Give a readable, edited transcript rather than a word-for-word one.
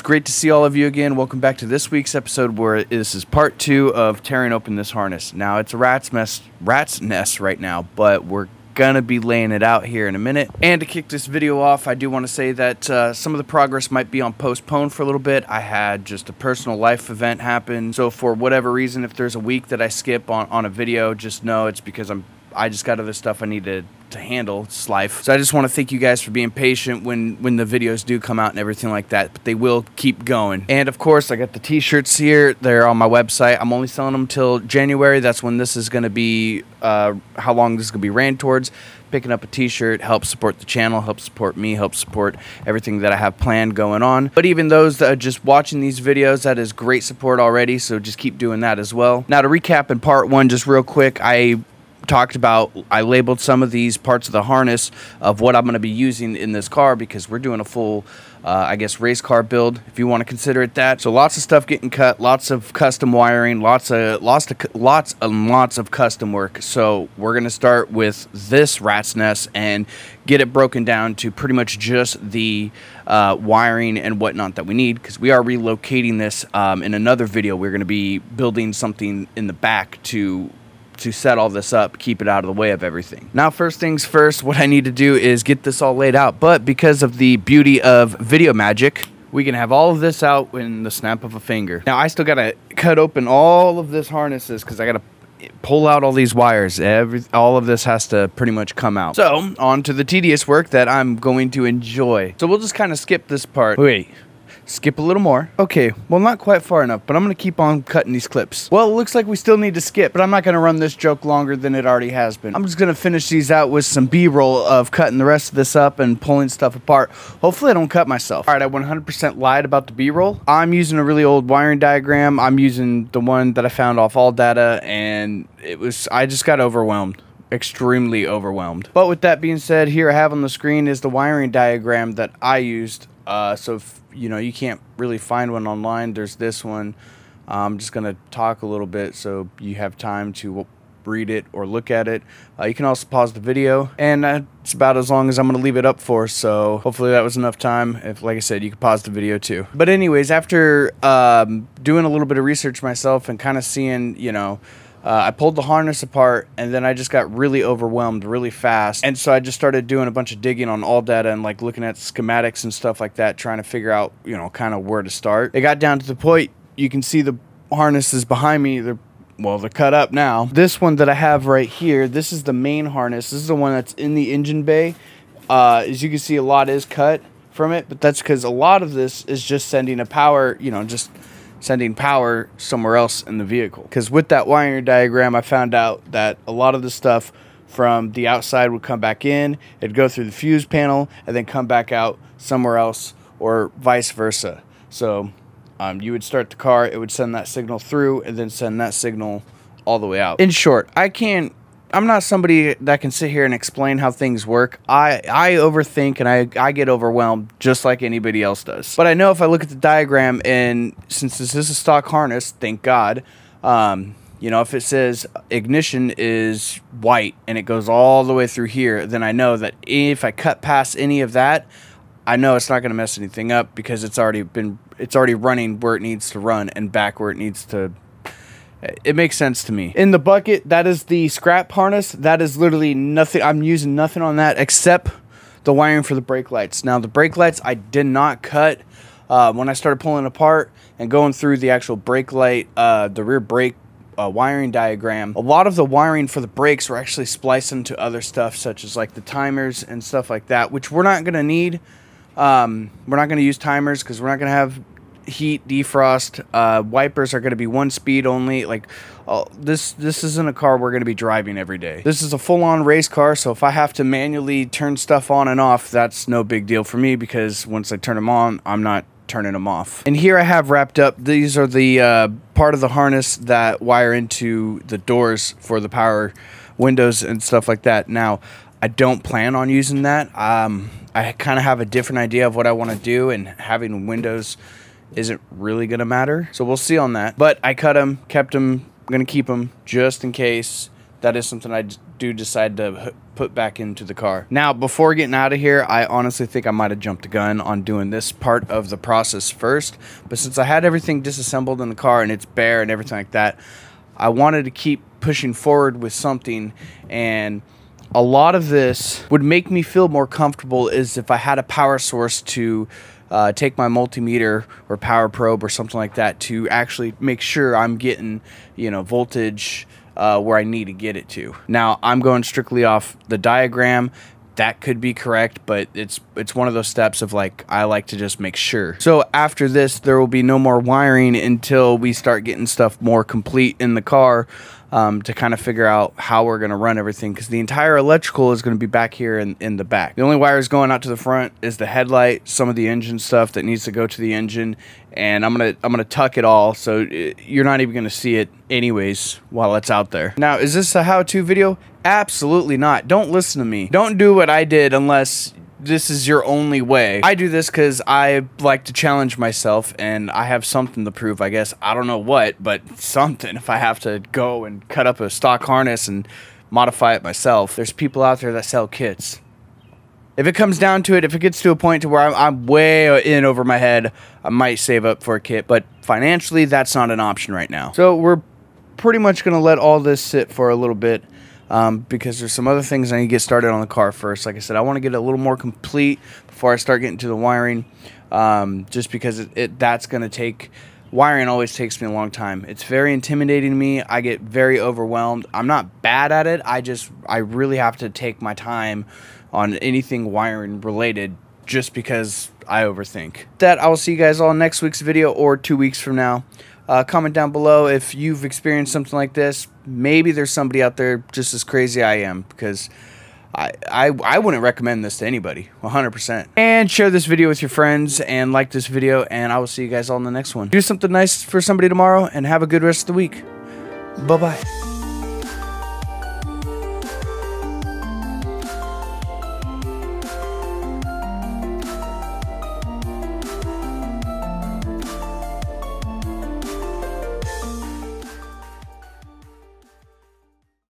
It's great to see all of you again. Welcome back to this week's episode where this is part 2 of tearing open this harness. Now, it's a rat's nest right now, but we're gonna be laying it out here in a minute. And to kick this video off, I do want to say that some of the progress might be on postpone for a little bit. I had just a personal life event happen, so for whatever reason, if there's a week that I skip on a video, just know it's because I just got other stuff I need to handle. It's life. So I just want to thank you guys for being patient when the videos do come out and everything like that, but they will keep going. And of course, I got the t-shirts here. They're on my website. I'm only selling them till January. That's when this is going to be, how long this is going to be ran towards. Picking up a t-shirt helps support the channel, helps support me, helps support everything that I have planned going on. But even those that are just watching these videos, that is great support already, so just keep doing that as well. Now to recap in part 1, just real quick, I labeled some of these parts of the harness of what I'm going to be using in this car because we're doing a full, I guess, race car build, if you want to consider it that. So lots of stuff getting cut, lots of custom wiring, lots of custom work. So we're going to start with this rat's nest and get it broken down to pretty much just the wiring and whatnot that we need, because we are relocating this. In another video, we're going to be building something in the back to set all this up, keep it out of the way of everything. Now, first things first, what I need to do is get this all laid out, but because of the beauty of video magic, we can have all of this out in the snap of a finger. Now, I still gotta cut open all of this harnesses because I gotta pull out all these wires. All of this has to pretty much come out. So, on to the tedious work that I'm going to enjoy. So we'll just kind of skip this part. Wait. Skip a little more. Okay, well, not quite far enough, but I'm going to keep on cutting these clips. Well, it looks like we still need to skip, but I'm not going to run this joke longer than it already has been. I'm just going to finish these out with some B-roll of cutting the rest of this up and pulling stuff apart. Hopefully I don't cut myself. All right, I 100% lied about the B-roll. I'm using a really old wiring diagram. I'm using the one that I found off All Data, and I just got overwhelmed. Extremely overwhelmed. But with that being said, here I have on the screen is the wiring diagram that I used. So if you can't really find one online, there's this one. I'm just going to talk a little bit so you have time to read it or look at it. You can also pause the video, and it's about as long as I'm going to leave it up for, so hopefully that was enough time. If, like I said, you can pause the video too. But anyways, after doing a little bit of research myself and kind of seeing, I pulled the harness apart, and then I just got really overwhelmed really fast. And so I just started doing a bunch of digging on All Data and like looking at schematics and stuff like that, trying to figure out, kind of where to start. It got down to the point, you can see the harnesses behind me. They're cut up now. This one that I have right here, this is the main harness. This is the one that's in the engine bay. As you can see, a lot is cut from it, but that's because a lot of this is just sending a power, just sending power somewhere else in the vehicle. Because with that wiring diagram, I found out that a lot of the stuff from the outside would come back in, it'd go through the fuse panel, and then come back out somewhere else, or vice versa. So you would start the car, it would send that signal through, and then send that signal all the way out. In short, I'm not somebody that can sit here and explain how things work. I overthink, and I get overwhelmed just like anybody else does. But I know if I look at the diagram, and since this is a stock harness, thank God, if it says ignition is white and it goes all the way through here, then I know that if I cut past any of that, I know it's not going to mess anything up because it's already running where it needs to run and back where it needs to. It makes sense to me. In the bucket, that is the scrap harness. That is literally nothing. I'm using nothing on that except the wiring for the brake lights. Now, the brake lights I did not cut. When I started pulling apart and going through the actual brake light, the rear brake wiring diagram, a lot of the wiring for the brakes were actually spliced into other stuff, such as like the timers and stuff like that, which we're not going to need. We're not going to use timers because we're not going to have heat, defrost. Wipers are going to be 1 speed only. Like, this isn't a car we're going to be driving every day. This is a full-on race car, so if I have to manually turn stuff on and off, that's no big deal for me, because once I turn them on, I'm not turning them off. And here I have wrapped up, these are the part of the harness that wire into the doors for the power windows and stuff like that. Now, I don't plan on using that. I kind of have a different idea of what I want to do, and having windows isn't really gonna matter, so we'll see on that. But I cut them, kept them, I'm gonna keep them just in case that is something I do decide to put back into the car. Now, before getting out of here, I honestly think I might have jumped the gun on doing this part of the process first. But since I had everything disassembled in the car and it's bare and everything like that, I wanted to keep pushing forward with something, and a lot of this would make me feel more comfortable is if I had a power source to take my multimeter or power probe or something like that to actually make sure I'm getting, you know, voltage where I need to get it to. Now, I'm going strictly off the diagram. That could be correct, but it's one of those steps of like, I like to just make sure. So after this, there will be no more wiring until we start getting stuff more complete in the car, to kind of figure out how we're going to run everything, because the entire electrical is going to be back here in the back. The only wires going out to the front is the headlight, some of the engine stuff that needs to go to the engine, and I'm gonna tuck it all so you're not even going to see it anyways while it's out there. Now, is this a how-to video? Absolutely not. Don't listen to me. Don't do what I did unless this is your only way. I do this because I like to challenge myself, and I have something to prove, I guess. I don't know what, but something. If I have to go and cut up a stock harness and modify it myself, there's people out there that sell kits. If it comes down to it, if it gets to a point to where I'm way in over my head, I might save up for a kit, but financially, that's not an option right now. So we're pretty much going to let all this sit for a little bit. Because there's some other things I need to get started on the car first. Like I said, I want to get it a little more complete before I start getting to the wiring, just because that's going to take, wiring always takes me a long time. It's very intimidating to me. I get very overwhelmed. I'm not bad at it. I really have to take my time on anything wiring related just because I overthink. That I will see you guys all in next week's video or 2 weeks from now. Comment down below if you've experienced something like this. Maybe there's somebody out there just as crazy I am, because I wouldn't recommend this to anybody, 100%. And share this video with your friends and like this video, and I will see you guys all in the next one. Do something nice for somebody tomorrow and have a good rest of the week. Bye-bye.